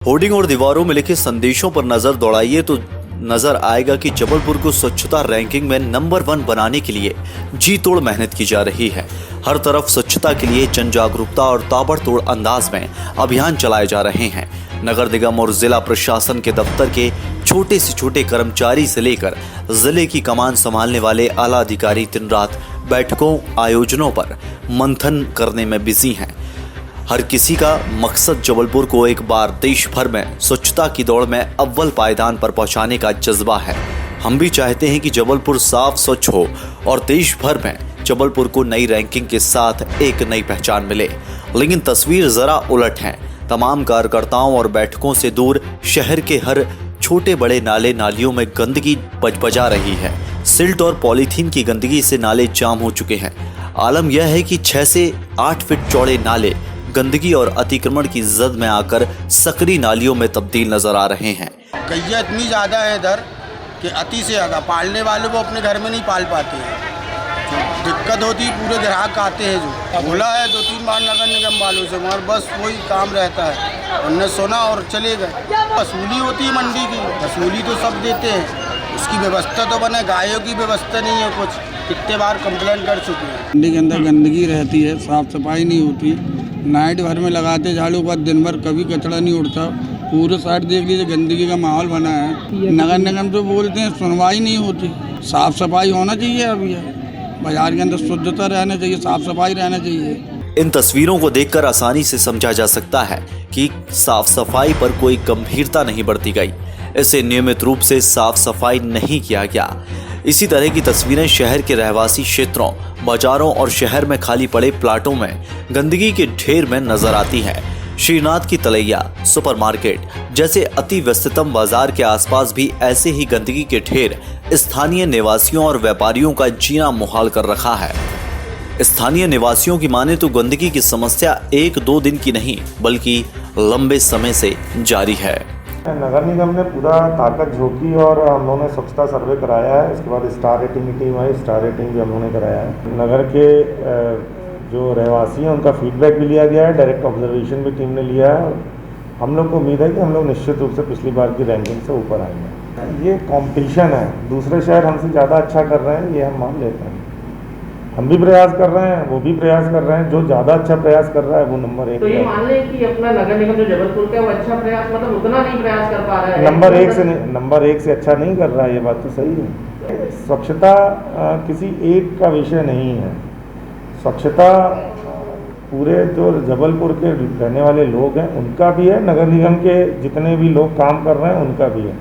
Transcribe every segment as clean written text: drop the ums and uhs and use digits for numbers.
Hoarding और दीवारों में लिखे संदेशों पर नजर दौड़ाइए तो नजर आएगा कि जबलपुर को स्वच्छता रैंकिंग में नंबर 1 बनाने के लिए जी तोड़ मेहनत की जा रही है। हर तरफ स्वच्छता के लिए जन जागरूकता और ताबड़तोड़ अंदाज में अभियान चलाए जा रहे हैं। नगर निगम और जिला प्रशासन के दफ्तर के छोटे से छोटे कर्मचारी से लेकर जिले की कमान संभालने वाले आला अधिकारी दिन रात बैठकों आयोजनों पर मंथन करने में बिजी हैं। हर किसी का मकसद जबलपुर को एक बार देश भर में स्वच्छता की दौड़ में अव्वल पायदान पर पहुंचाने का जज्बा है। हम भी चाहते हैं कि जबलपुर साफ स्वच्छ हो और देश भर में जबलपुर को नई रैंकिंग के साथ एक नई पहचान मिले। लेकिन तस्वीर जरा उलट है। तमाम कार्यकर्ताओं और बैठकों से दूर शहर के हर छोटे बड़े नाले नालियों में गंदगी बजा रही है। सिल्ट और पॉलीथीन की गंदगी से नाले जाम हो चुके हैं। आलम यह है कि 6 से 8 फीट चौड़े नाले गंदगी और अतिक्रमण की जद में आकर सकरी नालियों में तब्दील नजर आ रहे हैं। गैया इतनी ज़्यादा है इधर कि अति से ज़्यादा पालने वाले वो अपने घर में नहीं पाल पाते हैं। दिक्कत होती है, पूरे ग्राहक आते हैं जो बोला है 2-3 बार नगर निगम वालों से, मगर बस वही काम रहता है। उनने सुना और चले गए। वसूली होती है मंडी की, वसूली तो सब देते हैं, उसकी व्यवस्था तो बने, गायों की व्यवस्था नहीं है कुछ। कितने बार कंप्लेंट कर चुके हैं। मंडी के अंदर गंदगी रहती है, साफ सफाई नहीं होती। नाइट भर में लगाते झाड़ू पर, दिन भर कभी कचरा नहीं उड़ता। पूरे साइड देख लीजिए गंदगी का माहौल बना है। नगर निगम तो बोलते हैं, सुनवाई नहीं होती। साफ सफाई होना चाहिए। अभी बाजार के अंदर शुद्धता रहना चाहिए, साफ सफाई रहना चाहिए। इन तस्वीरों को देखकर आसानी से समझा जा सकता है कि साफ सफाई पर कोई गंभीरता नहीं बरती गई। इसे नियमित रूप से साफ सफाई नहीं किया गया। इसी तरह की तस्वीरें शहर के रहवासी क्षेत्रों, बाजारों और शहर में खाली पड़े प्लाटों में गंदगी के ढेर में नजर आती है। श्रीनाथ की तलैया, सुपरमार्केट जैसे अति व्यस्ततम बाजार के आसपास भी ऐसे ही गंदगी के ढेर स्थानीय निवासियों और व्यापारियों का जीना मुहाल कर रखा है। स्थानीय निवासियों की माने तो गंदगी की समस्या 1-2 दिन की नहीं बल्कि लंबे समय से जारी है। नगर निगम ने पूरा ताकत झोंकी और हम लोगों ने स्वच्छता सर्वे कराया है। उसके बाद स्टार रेटिंग की टीम आई, स्टार रेटिंग भी हम लोगों ने कराया है। नगर के जो रहवासी हैं उनका फीडबैक भी लिया गया है, डायरेक्ट ऑब्जर्वेशन भी टीम ने लिया है। हम लोग को उम्मीद है कि हम लोग निश्चित रूप से पिछली बार की रैंकिंग से ऊपर आएंगे। ये कॉम्पिटिशन है, दूसरे शहर हमसे ज़्यादा अच्छा कर रहे हैं, ये हम मान लेते हैं। हम भी प्रयास कर रहे हैं, वो भी प्रयास कर रहे हैं। जो ज़्यादा अच्छा प्रयास कर रहा है वो नंबर 1। तो ये मान लें कि अपना नगर निगम जो जबलपुर का वो अच्छा प्रयास, मतलब उतना नहीं प्रयास कर पा रहा है। नंबर 1 से अच्छा नहीं कर रहा है, ये बात तो सही है। स्वच्छता किसी एक का विषय नहीं है। स्वच्छता पूरे जो जबलपुर के रहने वाले लोग हैं उनका भी है, नगर निगम के जितने भी लोग काम कर रहे हैं उनका भी है।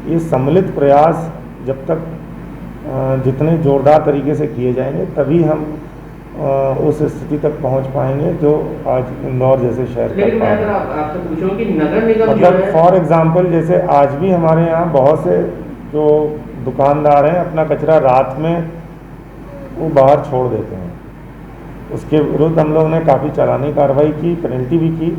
ये सम्मिलित प्रयास जब तक जितने जोरदार तरीके से किए जाएंगे तभी हम उस स्थिति तक पहुंच पाएंगे जो आज इंदौर जैसे शहर कर पा रहे हैं। आपसे पूछूं कि नगर निगम मतलब फॉर एग्जांपल जैसे आज भी हमारे यहाँ बहुत से जो दुकानदार हैं अपना कचरा रात में वो बाहर छोड़ देते हैं। उसके विरुद्ध हम लोग ने काफ़ी चालानी कार्रवाई की, पेनल्टी भी की,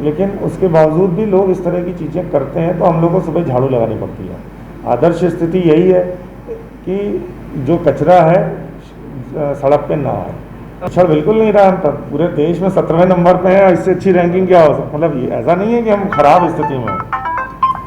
लेकिन उसके बावजूद भी लोग इस तरह की चीज़ें करते हैं तो हम लोग को सुबह झाड़ू लगानी पड़ती है। आदर्श स्थिति यही है कि जो कचरा है सड़क पे ना आए। अच्छा बिल्कुल नहीं रहा। हम पूरे देश में 17वें नंबर पे हैं। इससे अच्छी रैंकिंग क्या हो सकती, मतलब ये ऐसा नहीं है कि हम खराब स्थिति में हैं।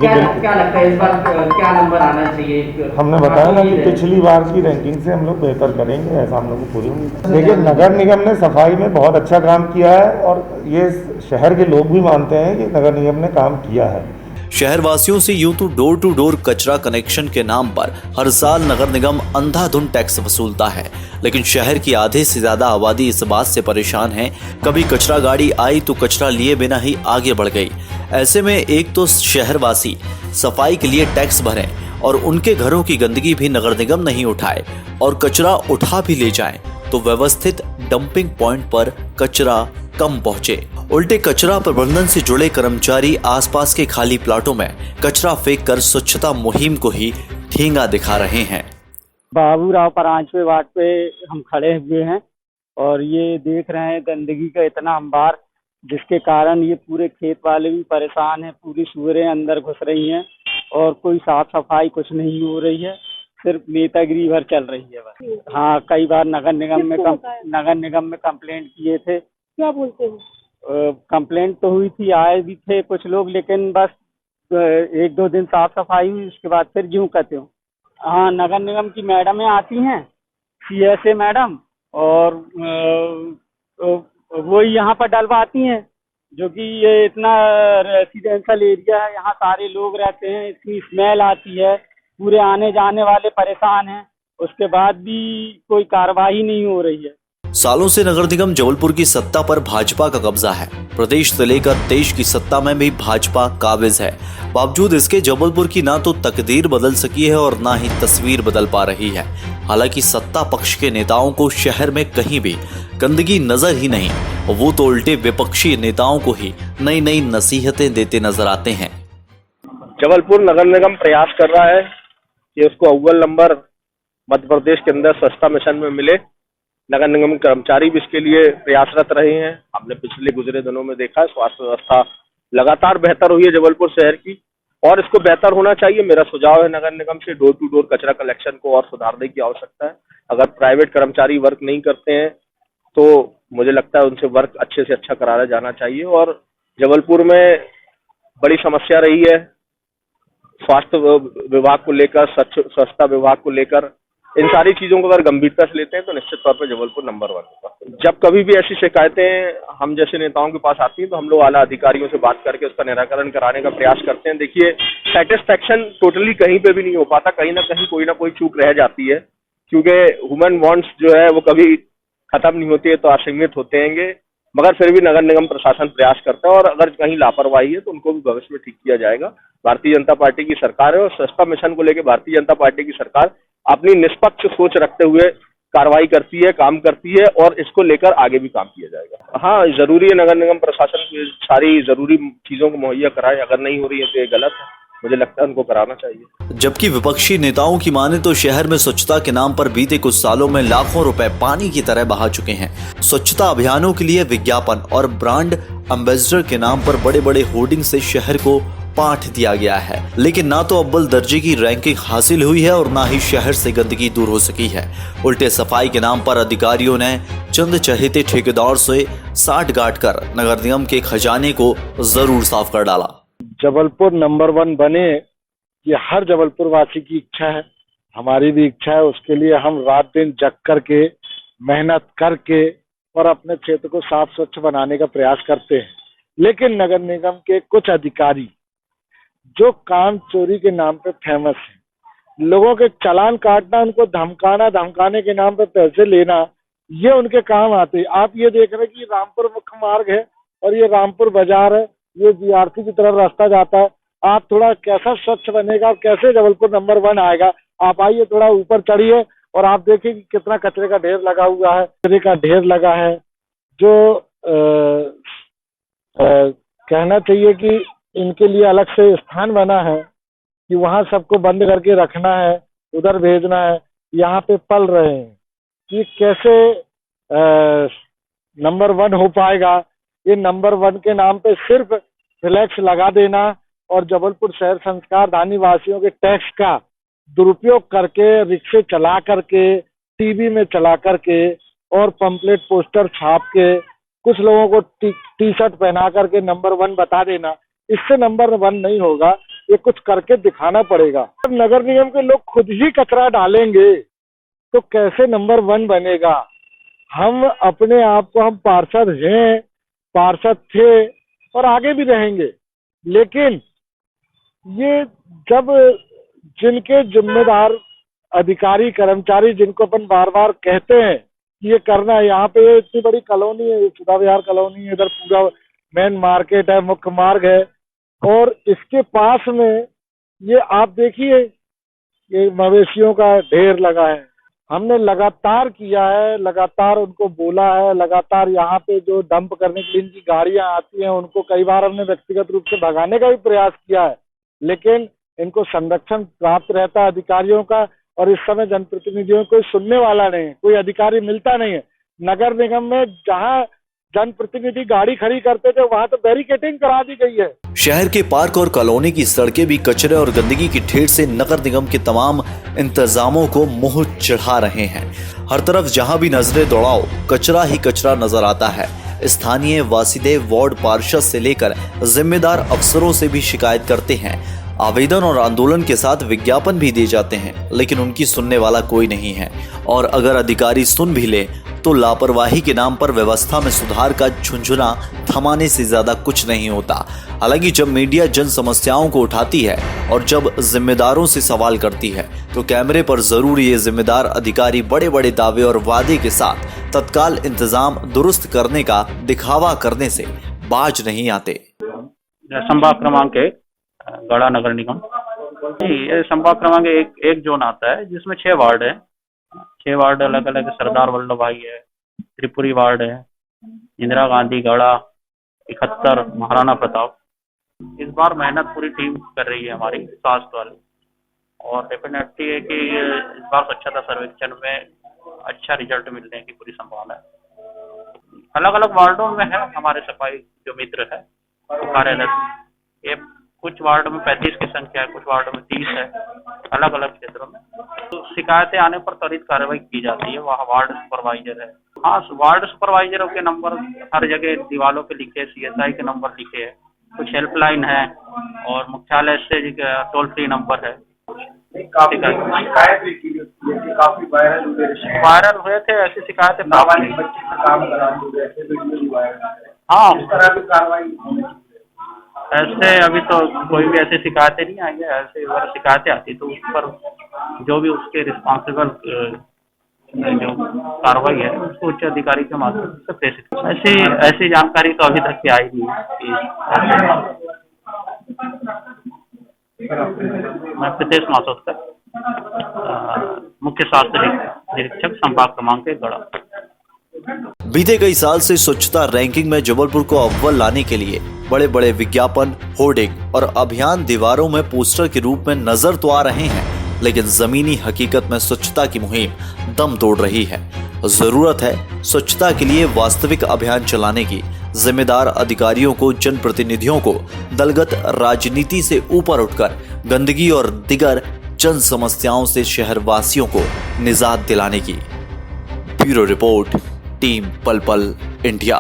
क्या लगता है इस बार क्या नंबर आना चाहिए? हमने बताया ना कि पिछली बार की रैंकिंग से हम लोग बेहतर करेंगे, ऐसा हम लोग को पूरी उम्मीद है। देखिए नगर निगम ने सफाई में बहुत अच्छा काम किया है और ये शहर के लोग भी मानते हैं कि नगर निगम ने काम किया है। शहरवासियों से यूं तो डोर टू डोर कचरा कनेक्शन के नाम पर हर साल नगर निगम अंधाधुंध टैक्स वसूलता है, लेकिन शहर की आधे से ज्यादा आबादी इस बात से परेशान है। कभी कचरा गाड़ी आई तो कचरा लिए बिना ही आगे बढ़ गई। ऐसे में एक तो शहरवासी सफाई के लिए टैक्स भरें और उनके घरों की गंदगी भी नगर निगम नहीं उठाए, और कचरा उठा भी ले जाएं तो व्यवस्थित डंपिंग पॉइंट पर कचरा कम पहुंचे। उल्टे कचरा प्रबंधन से जुड़े कर्मचारी आसपास के खाली प्लाटों में कचरा फेंककर स्वच्छता मुहिम को ही ठेंगा दिखा रहे हैं। बाबूराव 5वें वार्ड पे हम खड़े हुए हैं और ये देख रहे हैं गंदगी का इतना अंबार, जिसके कारण ये पूरे खेत वाले भी परेशान हैं। पूरी सूअरें अंदर घुस रही हैं और कोई साफ सफाई कुछ नहीं हो रही है, सिर्फ नेतागिरी भर चल रही है बस। हाँ, कई बार नगर निगम में कंप्लेंट किए थे। क्या बोलते हैं? कंप्लेंट तो हुई थी, आए भी थे कुछ लोग, लेकिन बस एक दो दिन साफ सफाई हुई, उसके बाद फिर यूं कहते हो। हाँ, नगर निगम की मैडमें आती हैं, CSA मैडम, और वो यहाँ पर डलवाती हैं, जो कि ये इतना रेसिडेंशियल एरिया है, यहाँ सारे लोग रहते हैं, इतनी स्मेल आती है, पूरे आने जाने वाले परेशान हैं, उसके बाद भी कोई कार्रवाई नहीं हो रही है। सालों से नगर निगम जबलपुर की सत्ता पर भाजपा का कब्जा है। प्रदेश से लेकर देश की सत्ता में भी भाजपा काबिज है। बावजूद इसके जबलपुर की ना तो तकदीर बदल सकी है और ना ही तस्वीर बदल पा रही है। हालांकि सत्ता पक्ष के नेताओं को शहर में कहीं भी गंदगी नजर ही नहीं, वो तो उल्टे विपक्षी नेताओं को ही नई नई नसीहतें देते नजर आते हैं। जबलपुर नगर निगम प्रयास कर रहा है कि उसको अव्वल नंबर मध्य प्रदेश के अंदर स्वच्छता मिशन में मिले। नगर निगम कर्मचारी भी इसके लिए प्रयासरत रहे हैं। हमने पिछले गुजरे दिनों में देखा है स्वास्थ्य व्यवस्था लगातार बेहतर हुई है जबलपुर शहर की, और इसको बेहतर होना चाहिए। मेरा सुझाव है नगर निगम से डोर टू डोर कचरा कलेक्शन को और सुधारने की आवश्यकता है। अगर प्राइवेट कर्मचारी वर्क नहीं करते हैं तो मुझे लगता है उनसे वर्क अच्छे से अच्छा कराया जाना चाहिए। और जबलपुर में बड़ी समस्या रही है स्वास्थ्य विभाग को लेकर, स्वच्छता विभाग को लेकर। इन सारी चीजों को अगर गंभीरता से लेते हैं तो निश्चित तौर पर जबलपुर नंबर 1 होगा। जब कभी भी ऐसी शिकायतें हम जैसे नेताओं के पास आती हैं तो हम लोग आला अधिकारियों से बात करके उसका निराकरण कराने का प्रयास करते हैं। देखिए, सेटिस्फैक्शन टोटली कहीं पे भी नहीं हो पाता, कहीं ना कहीं कोई ना कोई चूक रह जाती है, क्योंकि ह्यूमन वांट्स जो है वो कभी खत्म नहीं होती है, तो असीमित होते हैंगे। मगर फिर भी नगर निगम प्रशासन प्रयास करता है, और अगर कहीं लापरवाही है तो उनको भी भविष्य में ठीक किया जाएगा। भारतीय जनता पार्टी की सरकार है और स्वच्छता मिशन को लेकर भारतीय जनता पार्टी की सरकार अपनी निष्पक्ष सोच रखते हुए कार्रवाई करती है, काम करती है, और इसको लेकर आगे भी काम किया जाएगा। हाँ, जरूरी है नगर निगम प्रशासन सारी जरूरी चीजों को मुहैया कराए। अगर नहीं हो रही है तो ये गलत है, मुझे लगता है उनको कराना चाहिए। जबकि विपक्षी नेताओं की माने तो शहर में स्वच्छता के नाम पर बीते कुछ सालों में लाखों रुपए पानी की तरह बहा चुके हैं। स्वच्छता अभियानों के लिए विज्ञापन और ब्रांड एम्बेसडर के नाम पर बड़े बड़े होर्डिंग से शहर को पाठ दिया गया है, लेकिन ना तो अव्वल दर्जे की रैंकिंग हासिल हुई है और ना ही शहर से गंदगी दूर हो सकी है। उल्टे सफाई के नाम पर अधिकारियों ने चंद चहेते ठेकेदार से साठ गांठ कर नगर निगम के खजाने को जरूर साफ कर डाला। जबलपुर नंबर 1 बने, ये हर जबलपुर वासी की इच्छा है, हमारी भी इच्छा है। उसके लिए हम रात दिन जग करके मेहनत करके और अपने क्षेत्र को साफ स्वच्छ बनाने का प्रयास करते हैं। लेकिन नगर निगम के कुछ अधिकारी जो काम चोरी के नाम पे फेमस है, लोगों के चालान काटना, उनको धमकाना, धमकाने के नाम पे पैसे लेना, ये उनके काम आते हैं। आप ये देख रहे हैं कि रामपुर मुख्य मार्ग है और ये रामपुर बाजार है, ये GRC की तरफ रास्ता जाता है। आप थोड़ा कैसा स्वच्छ बनेगा, कैसे जबलपुर नंबर 1 आएगा? आप आइए, थोड़ा ऊपर चढ़िए और आप देखिए कि कितना कचरे का ढेर लगा हुआ है। कचरे का ढेर लगा है जो कहना चाहिए कि इनके लिए अलग से स्थान बना है कि वहां सबको बंद करके रखना है, उधर भेजना है। यहाँ पे पल रहे हैं कि कैसे नंबर 1 हो पाएगा। ये नंबर 1 के नाम पे सिर्फ फ्लैक्स लगा देना और जबलपुर शहर संस्कार धानी वासियों के टैक्स का दुरुपयोग करके, रिक्शे चला करके, टीवी में चला करके और पंपलेट पोस्टर छाप के कुछ लोगों को टी शर्ट पहना करके नंबर 1 बता देना, इससे नंबर 1 नहीं होगा। ये कुछ करके दिखाना पड़ेगा। जब नगर निगम के लोग खुद ही कचरा डालेंगे तो कैसे नंबर 1 बनेगा? हम अपने आप को, हम पार्षद हैं, पार्षद थे और आगे भी रहेंगे, लेकिन ये जब जिनके जिम्मेदार अधिकारी कर्मचारी, जिनको अपन बार बार कहते हैं कि ये करना है, यहाँ पे इतनी बड़ी कॉलोनी है, सुधा विहार कॉलोनी है, इधर पूरा मेन मार्केट है, मुख्य मार्ग है, और इसके पास में ये आप देखिए ये मवेशियों का ढेर लगा है। हमने लगातार किया है, लगातार उनको बोला है, लगातार यहाँ पे जो डंप करने के लिए इनकी गाड़ियां आती हैं उनको कई बार हमने व्यक्तिगत रूप से भगाने का भी प्रयास किया है, लेकिन इनको संरक्षण प्राप्त रहता है अधिकारियों का। और इस समय जनप्रतिनिधियों को सुनने वाला नहीं है, कोई अधिकारी मिलता नहीं है। नगर निगम में जहाँ जनप्रतिनिधि गाड़ी खड़ी करते थे वहां तो बैरिकेडिंग करा दी गई है। शहर के पार्क और कॉलोनी की सड़कें भी कचरे और गंदगी की ढेर से नगर निगम के तमाम इंतजामों को मुंह चढ़ा रहे हैं। हर तरफ जहां भी नजरें दौड़ाओ कचरा ही कचरा नजर आता है। स्थानीय वासुदेव वार्ड पार्षद से लेकर जिम्मेदार अफसरों से भी शिकायत करते हैं। आवेदन और आंदोलन के साथ विज्ञापन भी दिए जाते हैं, लेकिन उनकी सुनने वाला कोई नहीं है। और अगर अधिकारी सुन भी ले तो लापरवाही के नाम पर व्यवस्था में सुधार का झुंझुना थमाने से ज्यादा कुछ नहीं होता। हालांकि जब मीडिया जन समस्याओं को उठाती है और जब जिम्मेदारों से सवाल करती है तो कैमरे पर जरूर ये जिम्मेदार अधिकारी बड़े बड़े दावे और वादे के साथ तत्काल इंतजाम दुरुस्त करने का दिखावा करने से बाज नहीं आते। संभाग क्रमांक 1 गढ़ा नगर निगम, ये संभाग क्रमांक एक जोन आता है जिसमें 6 वार्ड है। 6 वार्ड अलग अलग, सरदार वल्लभ भाई है, त्रिपुरी वार्ड है, इंदिरा गांधी, गढ़ा, 71, महाराणा प्रताप। इस बार मेहनत पूरी टीम कर रही है हमारी स्वास्थ्य वाली, और डेफिनेटली है कि इस बार स्वच्छता सर्वेक्षण में अच्छा रिजल्ट मिलने की पूरी संभावना है। अलग अलग वार्डों में है हमारे सफाई जो मित्र है कार्यालय, ये कुछ वार्ड में 35 की संख्या है, कुछ वार्ड में 30 है, अलग अलग क्षेत्रों में। तो शिकायतें आने पर त्वरित कार्रवाई की जाती है। वहाँ वार्ड सुपरवाइजर है, हाँ वार्ड सुपरवाइजरों के नंबर हर जगह दीवारों पे लिखे, CSI के नंबर लिखे है, कुछ हेल्पलाइन है और मुख्यालय से टोल फ्री नंबर है। काफी वायरल हुए थे, ऐसी शिकायतें हाँ ऐसे अभी तो कोई भी ऐसी शिकायतें नहीं आई है। ऐसे अगर शिकायतें आती तो उस पर जो भी उसके रिस्पॉन्सिबल जो कार्रवाई है उसको उच्च अधिकारी के माध्यम से प्रेषित। ऐसी जानकारी तो अभी तक की आई नहीं है। मैं प्रीतेश मासोदकर, मुख्य स्वास्थ्य निरीक्षक, संभाग क्रमांक 1 गढ़ा। बीते कई साल से स्वच्छता रैंकिंग में जबलपुर को अव्वल लाने के लिए बड़े बड़े विज्ञापन, होर्डिंग और अभियान दीवारों में पोस्टर के रूप में नजर तो आ रहे हैं, लेकिन जमीनी हकीकत में स्वच्छता की मुहिम दम तोड़ रही है। जरूरत है स्वच्छता के लिए वास्तविक अभियान चलाने की। जिम्मेदार अधिकारियों को, जनप्रतिनिधियों को दलगत राजनीति से ऊपर उठकर गंदगी और दिगर जन समस्याओं से शहरवासियों को निजात दिलाने की। ब्यूरो रिपोर्ट, टीम पल पल इंडिया।